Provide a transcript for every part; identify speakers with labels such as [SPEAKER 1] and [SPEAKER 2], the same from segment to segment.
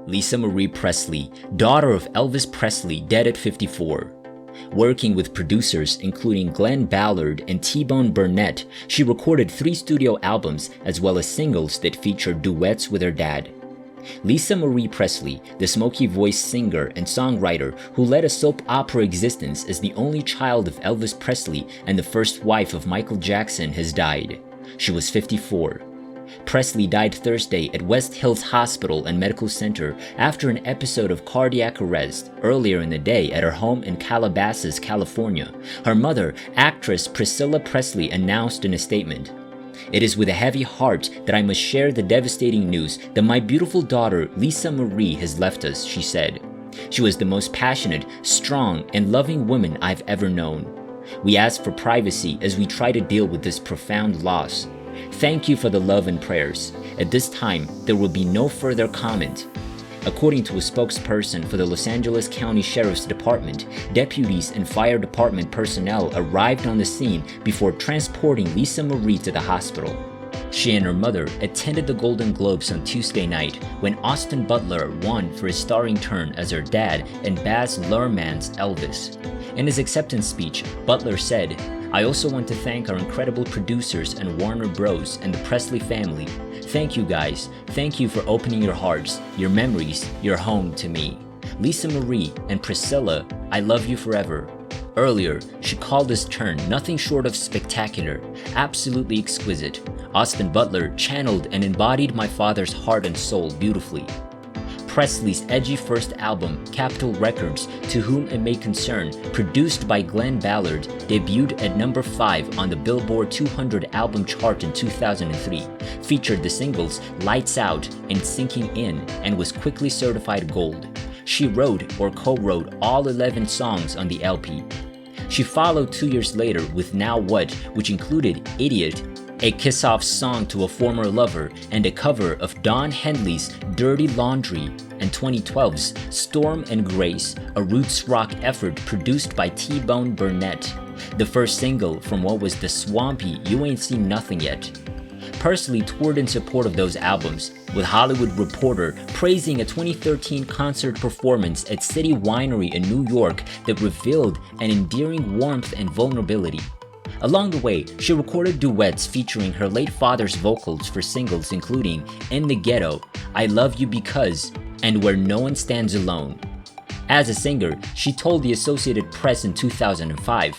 [SPEAKER 1] Lisa Marie Presley, daughter of Elvis Presley, dead at 54. Working with producers including Glenn Ballard and T-Bone Burnett, she recorded 3 studio albums as well as singles that featured duets with her dad. Lisa Marie Presley, the smoky-voiced singer and songwriter who led a soap opera existence as the only child of Elvis Presley and the first wife of Michael Jackson, has died. She was 54. Presley died Thursday at West Hills Hospital and Medical Center after an episode of cardiac arrest earlier in the day at her home in Calabasas, California. Her mother, actress Priscilla Presley, announced in a statement, "It is with a heavy heart that I must share the devastating news that my beautiful daughter Lisa Marie has left us," she said. "She was the most passionate, strong, and loving woman I've ever known. We ask for privacy as we try to deal with this profound loss. Thank you for the love and prayers. At this time, there will be no further comment." According to a spokesperson for the Los Angeles County Sheriff's Department, deputies and fire department personnel arrived on the scene before transporting Lisa Marie to the hospital. She and her mother attended the Golden Globes on Tuesday night when Austin Butler won for his starring turn as her dad in Baz Luhrmann's Elvis. In his acceptance speech, Butler said, "I also want to thank our incredible producers and Warner Bros. And the Presley family. Thank you guys. Thank you for opening your hearts, your memories, your home to me. Lisa Marie and Priscilla, I love you forever." Earlier, she called this turn nothing short of spectacular, absolutely exquisite. Austin Butler channeled and embodied my father's heart and soul beautifully. Presley's edgy first album, Capitol Records, To Whom It May Concern, produced by Glenn Ballard, debuted at number 5 on the Billboard 200 album chart in 2003, featured the singles Lights Out and Sinking In, and was quickly certified gold. She wrote or co-wrote all 11 songs on the LP. She followed 2 years later with Now What, which included Idiot, a kiss-off song to a former lover, and a cover of Don Henley's Dirty Laundry, and 2012's Storm and Grace, a roots rock effort produced by T-Bone Burnett, the first single from what was the swampy You Ain't Seen Nothing Yet. Presley toured in support of those albums, with Hollywood Reporter praising a 2013 concert performance at City Winery in New York that revealed an endearing warmth and vulnerability. Along the way, she recorded duets featuring her late father's vocals for singles including In the Ghetto, I Love You Because, and Where No One Stands Alone. As a singer, she told the Associated Press in 2005,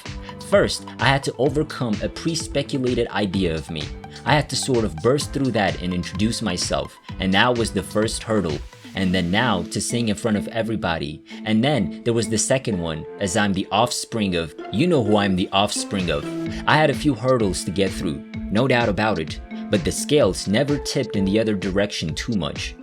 [SPEAKER 1] "First, I had to overcome a pre-speculated idea of me. I had to sort of burst through that and introduce myself, and that was the first hurdle. And then now to sing in front of everybody. And then there was the second one, as I'm the offspring of, you know who I'm the offspring of. I had a few hurdles to get through, no doubt about it, but the scales never tipped in the other direction too much."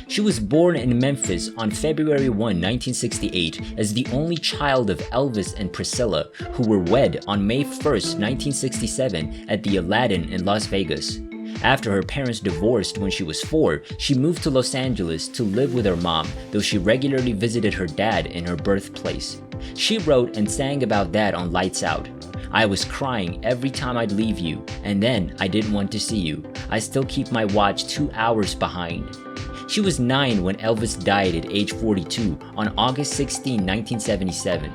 [SPEAKER 1] She was born in Memphis on February 1, 1968, as the only child of Elvis and Priscilla, who were wed on May 1, 1967 at the Aladdin in Las Vegas. After her parents divorced when she was 4, she moved to Los Angeles to live with her mom, though she regularly visited her dad in her birthplace. She wrote and sang about that on Lights Out. "I was crying every time I'd leave you, and then I didn't want to see you. I still keep my watch 2 hours behind." She was 9 when Elvis died at age 42 on August 16, 1977.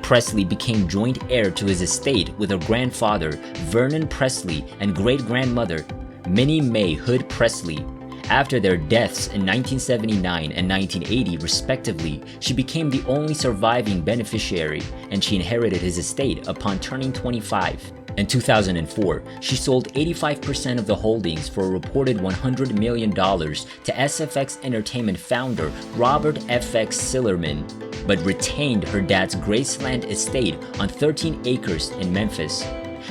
[SPEAKER 1] Presley became joint heir to his estate with her grandfather, Vernon Presley, and great-grandmother, Minnie Mae Hood Presley. After their deaths in 1979 and 1980 respectively, she became the only surviving beneficiary, and she inherited his estate upon turning 25. In 2004, she sold 85% of the holdings for a reported $100 million to SFX Entertainment founder Robert FX Sillerman, but retained her dad's Graceland estate on 13 acres in Memphis.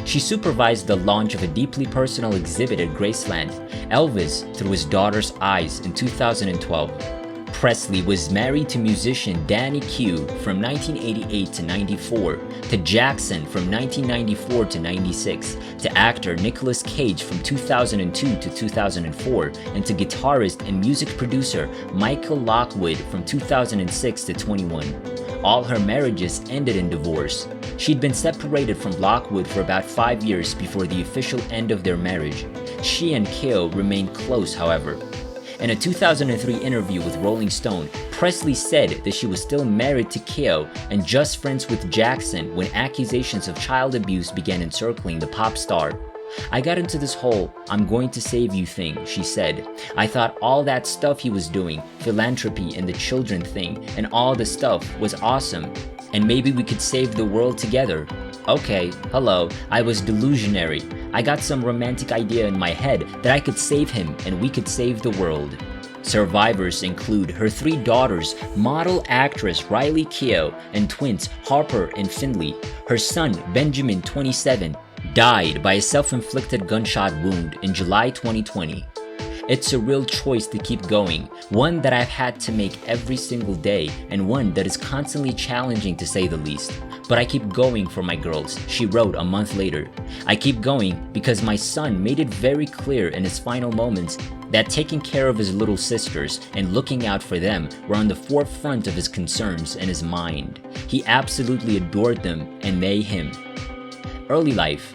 [SPEAKER 1] She supervised the launch of a deeply personal exhibit at Graceland, Elvis Through His Daughter's Eyes, in 2012. Presley was married to musician Danny Q from 1988 to 94, to Jackson from 1994 to 96, to actor Nicolas Cage from 2002 to 2004, and to guitarist and music producer Michael Lockwood from 2006 to 21. All her marriages ended in divorce. She'd been separated from Lockwood for about 5 years before the official end of their marriage. She and Kale remained close, however. In a 2003 interview with Rolling Stone, Presley said that she was still married to Keo and just friends with Jackson when accusations of child abuse began encircling the pop star. "I got into this whole 'I'm going to save you' thing," she said. "I thought all that stuff he was doing, philanthropy and the children thing, and all the stuff was awesome. And maybe we could save the world together. Okay, hello, I was delusionary. I got some romantic idea in my head that I could save him and we could save the world." Survivors include her 3 daughters, model actress Riley Keough, and twins Harper and Finley. Her son, Benjamin, 27, died by a self-inflicted gunshot wound in July 2020. It's a real choice to keep going, one that I've had to make every single day, and one that is constantly challenging to say the least. But I keep going for my girls, she wrote a month later. "I keep going because my son made it very clear in his final moments that taking care of his little sisters and looking out for them were on the forefront of his concerns and his mind. He absolutely adored them and they him." Early life.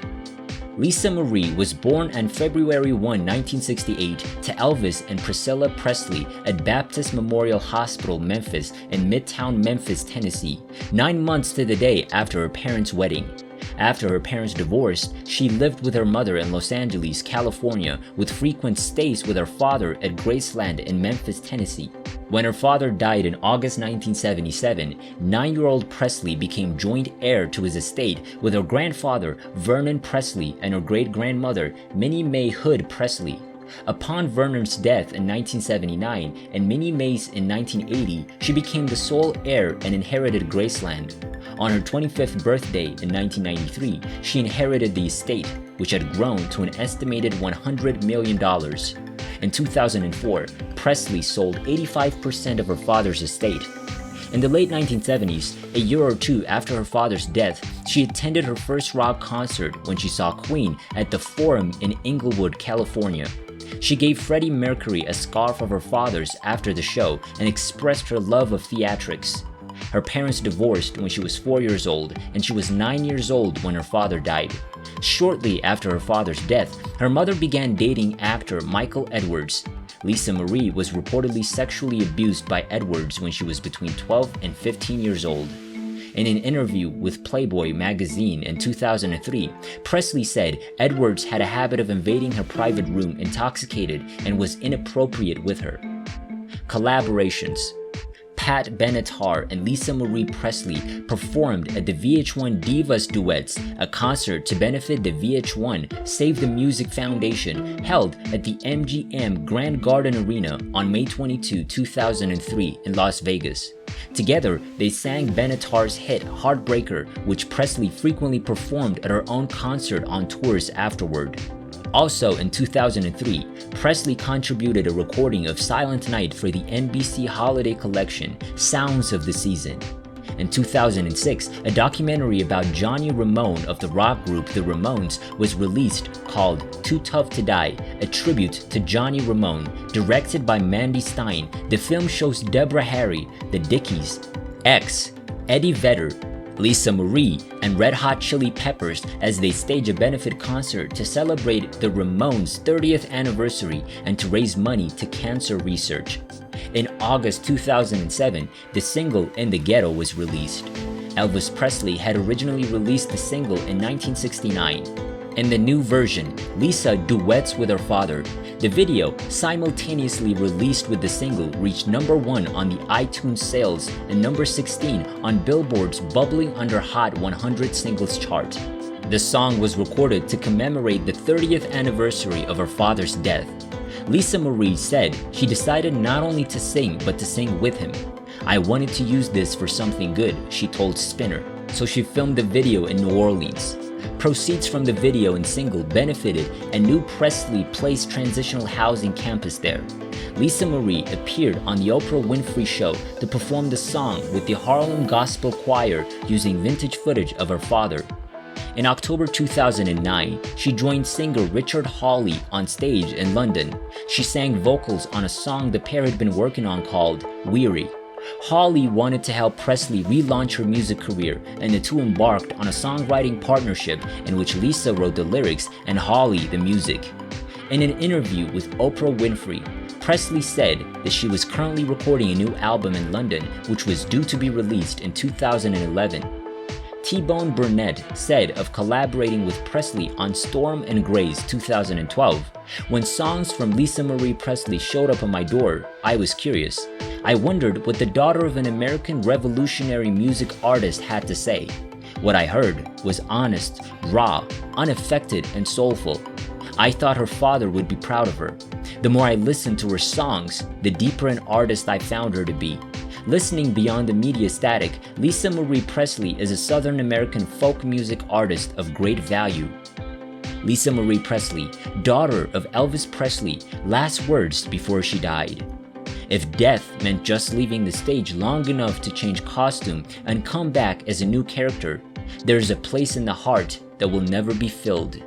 [SPEAKER 1] Lisa Marie was born on February 1, 1968 to Elvis and Priscilla Presley at Baptist Memorial Hospital, Memphis in Midtown Memphis, Tennessee, 9 months to the day after her parents' wedding. After her parents divorced, she lived with her mother in Los Angeles, California, with frequent stays with her father at Graceland in Memphis, Tennessee. When her father died in August 1977, 9-year-old Presley became joint heir to his estate with her grandfather, Vernon Presley, and her great-grandmother, Minnie Mae Hood Presley. Upon Vernon's death in 1979 and Minnie Mae's in 1980, she became the sole heir and inherited Graceland. On her 25th birthday in 1993, she inherited the estate, which had grown to an estimated $100 million. In 2004, Presley sold 85% of her father's estate. In the late 1970s, a year or two after her father's death, she attended her first rock concert when she saw Queen at the Forum in Inglewood, California. She gave Freddie Mercury a scarf of her father's after the show and expressed her love of theatrics. Her parents divorced when she was 4 years old, and she was 9 years old when her father died. Shortly after her father's death, her mother began dating actor Michael Edwards. Lisa Marie was reportedly sexually abused by Edwards when she was between 12 and 15 years old. In an interview with Playboy magazine in 2003, Presley said Edwards had a habit of invading her private room intoxicated and was inappropriate with her. Collaborations. Pat Benatar and Lisa Marie Presley performed at the VH1 Divas Duets, a concert to benefit the VH1 Save the Music Foundation held at the MGM Grand Garden Arena on May 22, 2003 in Las Vegas. Together, they sang Benatar's hit Heartbreaker, which Presley frequently performed at her own concert on tours afterward. Also in 2003, Presley contributed a recording of Silent Night for the NBC holiday collection, Sounds of the Season. In 2006, a documentary about Johnny Ramone of the rock group The Ramones was released called Too Tough to Die, a tribute to Johnny Ramone, directed by Mandy Stein. The film shows Deborah Harry, the Dickies, X, Eddie Vedder, Lisa Marie, and Red Hot Chili Peppers as they stage a benefit concert to celebrate the Ramones' 30th anniversary and to raise money to cancer research. In August 2007, the single In the Ghetto was released. Elvis Presley had originally released the single in 1969. In the new version, Lisa duets with her father. The video, simultaneously released with the single, reached number 1 on the iTunes sales and number 16 on Billboard's Bubbling Under Hot 100 Singles chart. The song was recorded to commemorate the 30th anniversary of her father's death. Lisa Marie said she decided not only to sing, but to sing with him. "I wanted to use this for something good," she told Spinner, so she filmed the video in New Orleans. Proceeds from the video and single benefited a new Presley Place transitional housing campus there. Lisa Marie appeared on the Oprah Winfrey Show to perform the song with the Harlem Gospel Choir using vintage footage of her father. In October 2009, she joined singer Richard Hawley on stage in London. She sang vocals on a song the pair had been working on called Weary. Hawley wanted to help Presley relaunch her music career, and the two embarked on a songwriting partnership in which Lisa wrote the lyrics and Hawley the music. In an interview with Oprah Winfrey, Presley said that she was currently recording a new album in London, which was due to be released in 2011. T-Bone Burnett said of collaborating with Presley on Storm and Gray's 2012, "When songs from Lisa Marie Presley showed up on my door, I was curious. I wondered what the daughter of an American revolutionary music artist had to say. What I heard was honest, raw, unaffected, and soulful. I thought her father would be proud of her. The more I listened to her songs, the deeper an artist I found her to be. Listening beyond the media static, Lisa Marie Presley is a Southern American folk music artist of great value." Lisa Marie Presley, daughter of Elvis Presley, last words before she died. "If death meant just leaving the stage long enough to change costume and come back as a new character, there is a place in the heart that will never be filled."